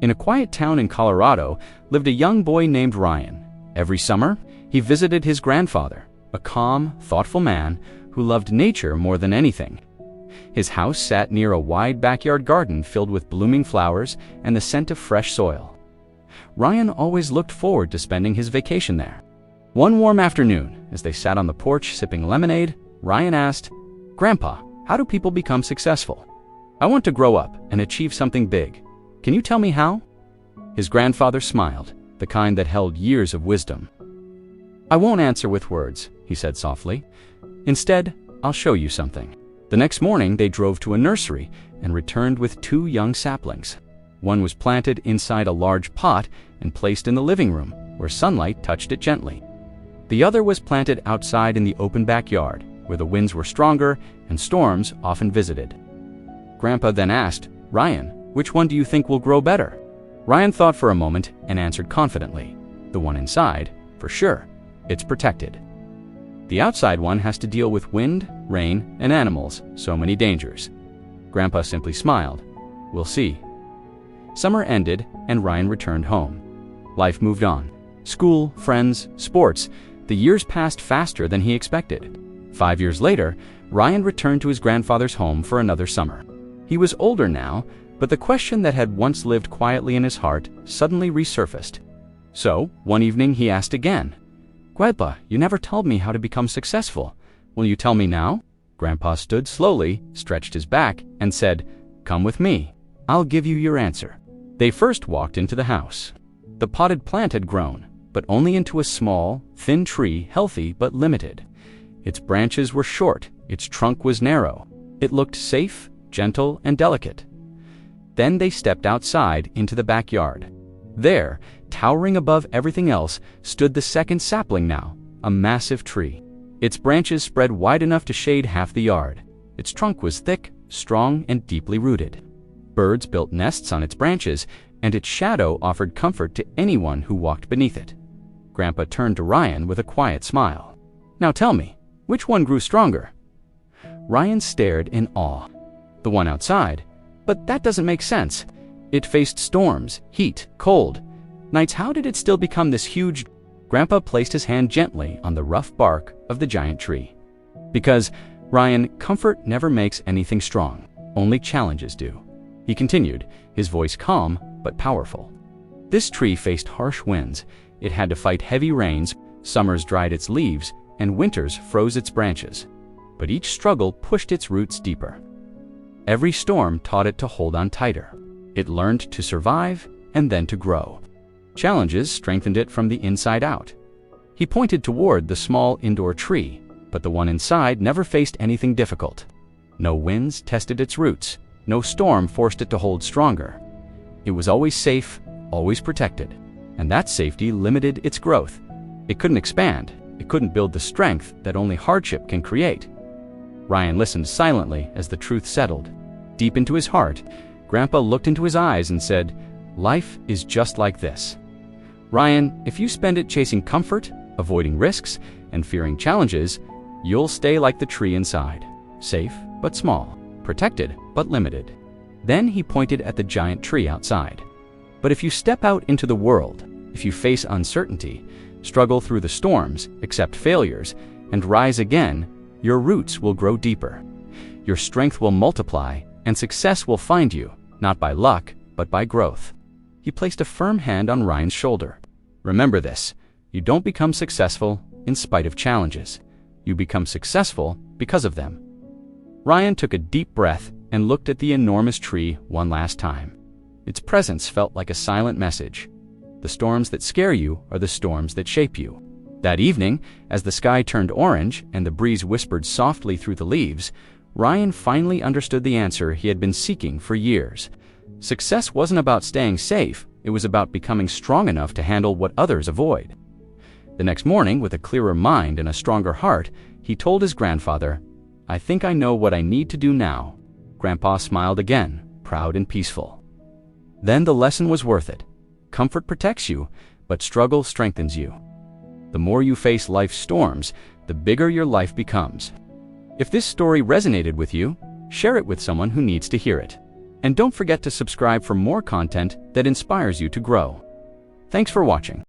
In a quiet town in Colorado lived a young boy named Ryan. Every summer, he visited his grandfather, a calm, thoughtful man who loved nature more than anything. His house sat near a wide backyard garden filled with blooming flowers and the scent of fresh soil. Ryan always looked forward to spending his vacation there. One warm afternoon, as they sat on the porch sipping lemonade, Ryan asked, "Grandpa, how do people become successful? I want to grow up and achieve something big. Can you tell me how?" His grandfather smiled, the kind that held years of wisdom. "I won't answer with words," he said softly. "Instead, I'll show you something." The next morning, they drove to a nursery and returned with 2 young saplings. One was planted inside a large pot and placed in the living room, where sunlight touched it gently. The other was planted outside in the open backyard, where the winds were stronger and storms often visited. Grandpa then asked, "Ryan, which one do you think will grow better?" Ryan thought for a moment and answered confidently, "The one inside, for sure. It's protected. The outside one has to deal with wind, rain, and animals, so many dangers." Grandpa simply smiled. "We'll see." Summer ended and Ryan returned home. Life moved on. School, friends, sports. The years passed faster than he expected. 5 years later, Ryan returned to his grandfather's home for another summer. He was older now, but the question that had once lived quietly in his heart suddenly resurfaced. So, one evening he asked again, "Grandpa, you never told me how to become successful. Will you tell me now?" Grandpa stood slowly, stretched his back, and said, "Come with me. I'll give you your answer." They first walked into the house. The potted plant had grown, but only into a small, thin tree, healthy but limited. Its branches were short, its trunk was narrow. It looked safe, gentle, and delicate. Then they stepped outside into the backyard. There, towering above everything else, stood the second sapling now, a massive tree. Its branches spread wide enough to shade half the yard. Its trunk was thick, strong, and deeply rooted. Birds built nests on its branches, and its shadow offered comfort to anyone who walked beneath it. Grandpa turned to Ryan with a quiet smile. "Now tell me, which one grew stronger?" Ryan stared in awe. "The one outside. But that doesn't make sense. It faced storms, heat, cold. Nights, how did it still become this huge?" Grandpa placed his hand gently on the rough bark of the giant tree. "Because, Ryan, comfort never makes anything strong. Only challenges do." He continued, his voice calm but powerful. "This tree faced harsh winds. It had to fight heavy rains, summers dried its leaves, and winters froze its branches. But each struggle pushed its roots deeper. Every storm taught it to hold on tighter. It learned to survive and then to grow. Challenges strengthened it from the inside out." He pointed toward the small indoor tree, but the one inside never faced anything difficult. No winds tested its roots. No storm forced it to hold stronger. It was always safe, always protected, and that safety limited its growth. It couldn't expand. It couldn't build the strength that only hardship can create. Ryan listened silently as the truth settled. Deep into his heart, Grandpa looked into his eyes and said, "Life is just like this. Ryan, if you spend it chasing comfort, avoiding risks, and fearing challenges, you'll stay like the tree inside, safe but small, protected but limited." Then he pointed at the giant tree outside. "But if you step out into the world, if you face uncertainty, struggle through the storms, accept failures, and rise again, your roots will grow deeper. Your strength will multiply, and success will find you, not by luck, but by growth." He placed a firm hand on Ryan's shoulder. "Remember this, you don't become successful in spite of challenges. You become successful because of them." Ryan took a deep breath and looked at the enormous tree one last time. Its presence felt like a silent message. The storms that scare you are the storms that shape you. That evening, as the sky turned orange and the breeze whispered softly through the leaves, Ryan finally understood the answer he had been seeking for years. Success wasn't about staying safe, it was about becoming strong enough to handle what others avoid. The next morning, with a clearer mind and a stronger heart, he told his grandfather, "I think I know what I need to do now." Grandpa smiled again, proud and peaceful. Then the lesson was worth it. Comfort protects you, but struggle strengthens you. The more you face life's storms, the bigger your life becomes. If this story resonated with you, share it with someone who needs to hear it. And don't forget to subscribe for more content that inspires you to grow. Thanks for watching.